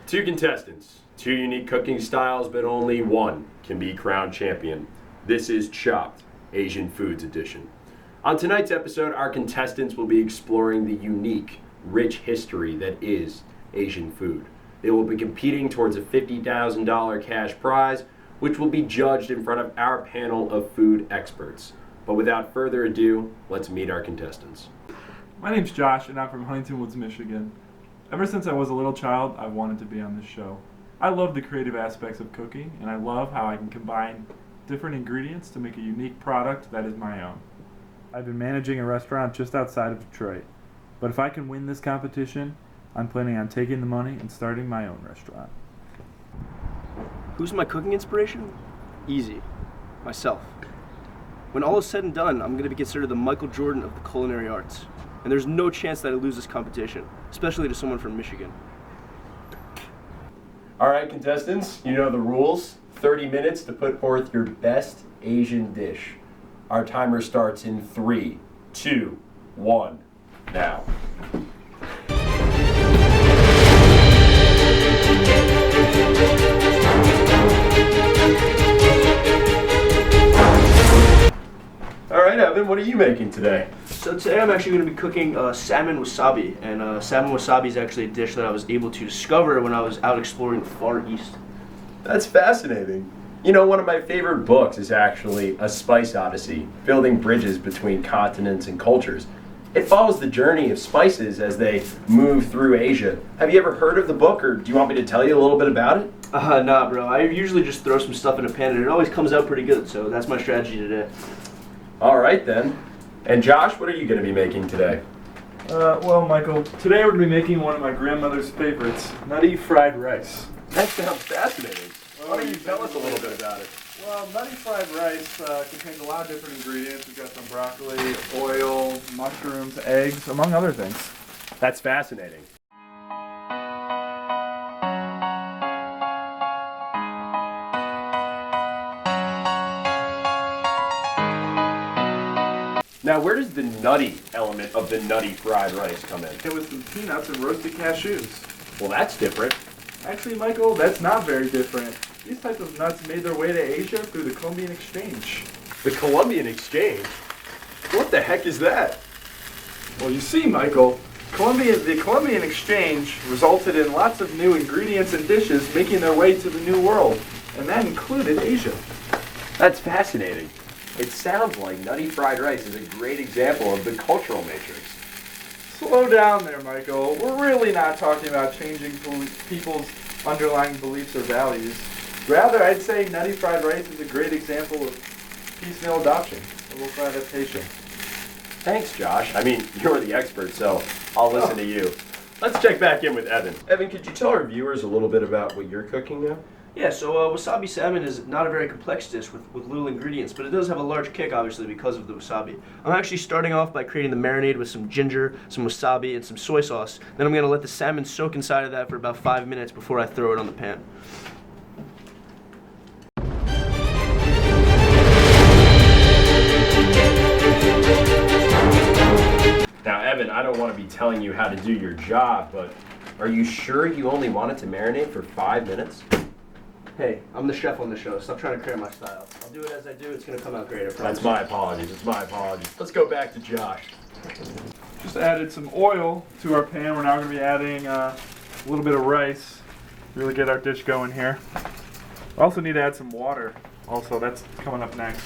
Two contestants, two unique cooking styles, but only one can be crowned champion. This is Chopped, Asian Foods Edition. On tonight's episode, our contestants will be exploring the unique, rich history that is Asian food. They will be competing towards a $50,000 cash prize, which will be judged in front of our panel of food experts. But without further ado, let's meet our contestants. My name's Josh, and I'm from Huntington Woods, Michigan. Ever since I was a little child, I've wanted to be on this show. I love the creative aspects of cooking, and I love how I can combine different ingredients to make a unique product that is my own. I've been managing a restaurant just outside of Detroit, but if I can win this competition, I'm planning on taking the money and starting my own restaurant. Who's my cooking inspiration? Easy. Myself. When all is said and done, I'm going to be considered the Michael Jordan of the culinary arts. And there's no chance that I lose this competition, especially to someone from Michigan. All right, contestants, you know the rules. 30 minutes to put forth your best Asian dish. Our timer starts in 3, 2, 1, now. All right, Evan, what are you making today? So today I'm actually going to be cooking salmon wasabi. And salmon wasabi is actually a dish that I was able to discover when I was out exploring the Far East. That's fascinating. You know, one of my favorite books is actually A Spice Odyssey, Building Bridges Between Continents and Cultures. It follows the journey of spices as they move through Asia. Have you ever heard of the book, or do you want me to tell you a little bit about it? Nah, bro. I usually just throw some stuff in a pan and it always comes out pretty good, so that's my strategy today. All right, then. And Josh, what are you going to be making today? Well, Michael, today we're going to be making one of my grandmother's favorites, nutty fried rice. That sounds fascinating. Why don't you tell us a little bit about it? Well, nutty fried rice contains a lot of different ingredients. We've got some broccoli, oil, mushrooms, eggs, among other things. That's fascinating. Now, where does the nutty element of the nutty fried rice come in? And with some peanuts and roasted cashews. Well, that's different. Actually, Michael, that's not very different. These types of nuts made their way to Asia through the Columbian Exchange. The Columbian Exchange? What the heck is that? Well, you see, Michael, the Columbian Exchange resulted in lots of new ingredients and dishes making their way to the New World, and that included Asia. That's fascinating. It sounds like nutty fried rice is a great example of the cultural matrix. Slow down there, Michael. We're really not talking about changing people's underlying beliefs or values. Rather, I'd say nutty fried rice is a great example of piecemeal adoption, a local adaptation. Thanks, Josh. I mean, you're the expert, so I'll listen to you. Let's check back in with Evan. Evan, could you tell our viewers a little bit about what you're cooking now? Yeah, so wasabi salmon is not a very complex dish with little ingredients, but it does have a large kick, obviously, because of the wasabi. I'm actually starting off by creating the marinade with some ginger, some wasabi, and some soy sauce. Then I'm going to let the salmon soak inside of that for about 5 minutes before I throw it on the pan. Now, Evan, I don't want to be telling you how to do your job, but are you sure you only want it to marinate for 5 minutes? Hey, I'm the chef on the show. Stop trying to create my style. I'll do it as I do. It's going to come out great, I promise. That's my apologies. It's my apologies. Let's go back to Josh. Just added some oil to our pan. We're now going to be adding a little bit of rice. Really get our dish going here. We also need to add some water. Also, that's coming up next.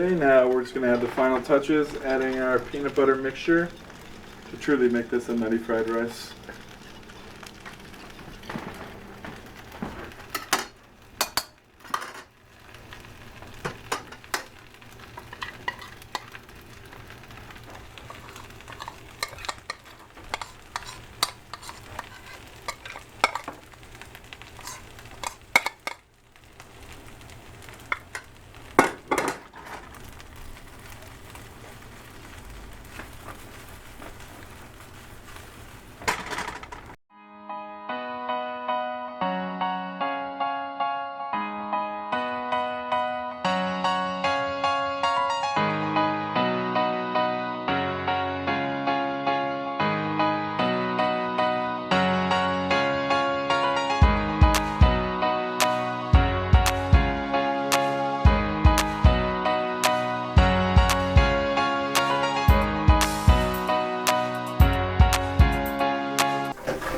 Okay, now we're just going to add the final touches, adding our peanut butter mixture to truly make this a nutty fried rice.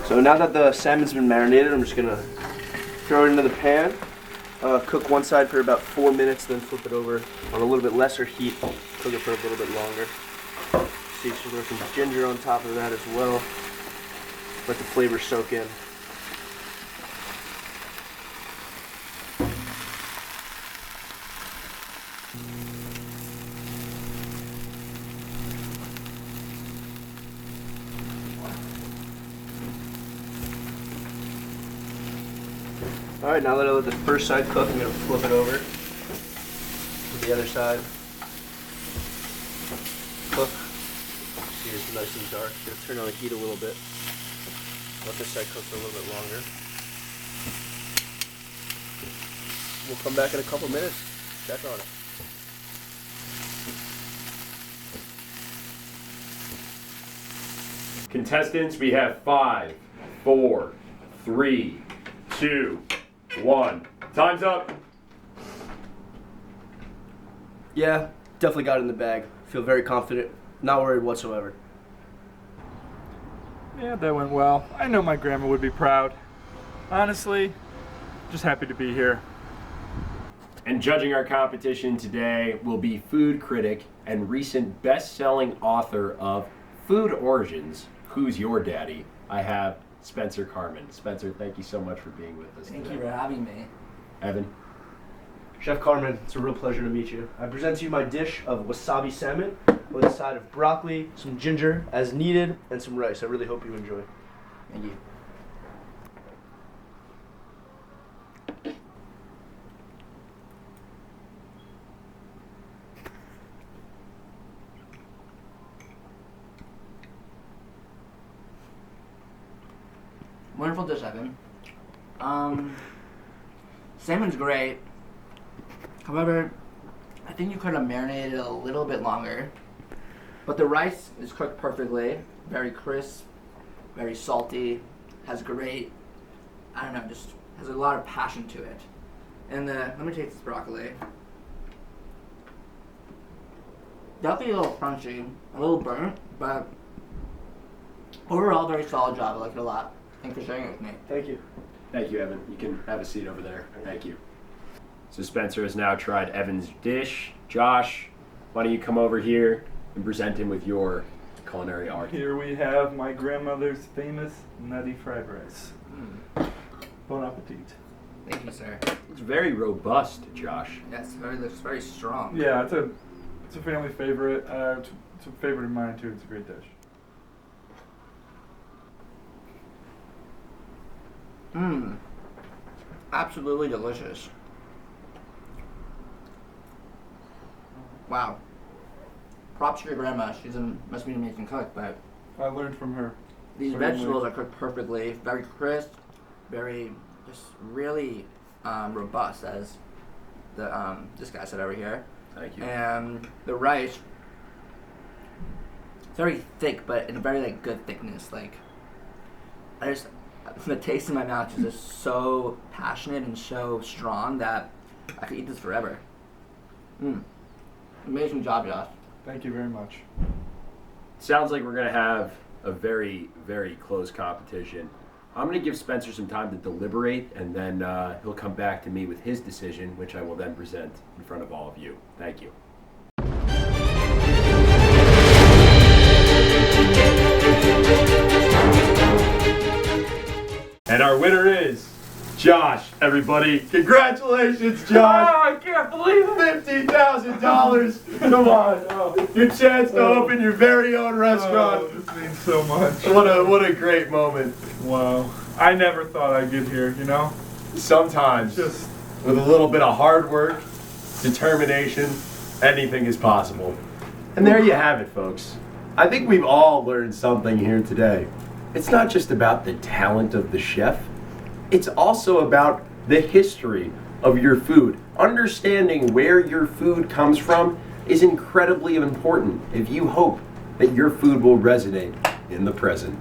So now that the salmon's been marinated, I'm just gonna throw it into the pan, cook one side for about 4 minutes, then flip it over on a little bit lesser heat, cook it for a little bit longer. See, so throw some ginger on top of that as well. Let the flavor soak in. Alright, now that I let the first side cook, I'm going to flip it over to the other side. Cook. See, it's nice and dark. Going to turn on the heat a little bit. Let this side cook for a little bit longer. We'll come back in a couple minutes, check on it. Contestants, we have 5, 4, 3, 2, 1. Time's up. Yeah, definitely got it in the bag. Feel very confident. Not worried whatsoever. Yeah, that went well. I know my grandma would be proud. Honestly, just happy to be here. And judging our competition today will be food critic and recent best-selling author of Food Origins, Who's Your Daddy? I have Spencer Carman. Spencer, thank you so much for being with us Thank today. you for having me. Evan? Chef Carman, it's a real pleasure to meet you. I present to you my dish of wasabi salmon with a side of broccoli, some ginger as needed, and some rice. I really hope you enjoy. Thank you. Wonderful dish, Evan. Salmon's great. However, I think you could have marinated it a little bit longer. But the rice is cooked perfectly. Very crisp, very salty, has great, I don't know, just has a lot of passion to it. And let me taste this broccoli. Definitely a little crunchy, a little burnt, but overall very solid job. I like it a lot. Thanks for sharing it with me. Thank you. Thank you, Evan. You can have a seat over there. Thank you. So Spencer has now tried Evan's dish. Josh, why don't you come over here and present him with your culinary art. Here we have my grandmother's famous nutty fried rice. Bon appetit. Thank you, sir. It's very robust, Josh. Yes, looks very strong. Yeah, it's a family favorite. It's a favorite of mine too. It's a great dish. Mmm. Absolutely delicious. Wow. Props to your grandma. Must be an amazing cook, but I learned from her. these Certainly. vegetables are cooked perfectly. Very crisp, very, just really robust, as this guy said over here. Thank you. And the rice, it's very thick, but in a very good thickness. The taste in my mouth is just so passionate and so strong that I could eat this forever. Amazing job, Josh. Thank you very much. Sounds like we're going to have a very, very close competition. I'm going to give Spencer some time to deliberate, and then he'll come back to me with his decision, which I will then present in front of all of you. Thank you. our winner is Josh, everybody. Congratulations, Josh. I can't believe it. $50,000. Come on. Your chance to open your very own restaurant. This means so much. What a great moment. Wow. I never thought I'd get here, you know? Sometimes, Just with a little bit of hard work, determination, anything is possible. And there you have it, folks. I think we've all learned something here today. It's not just about the talent of the chef, it's also about the history of your food. Understanding where your food comes from is incredibly important if you hope that your food will resonate in the present.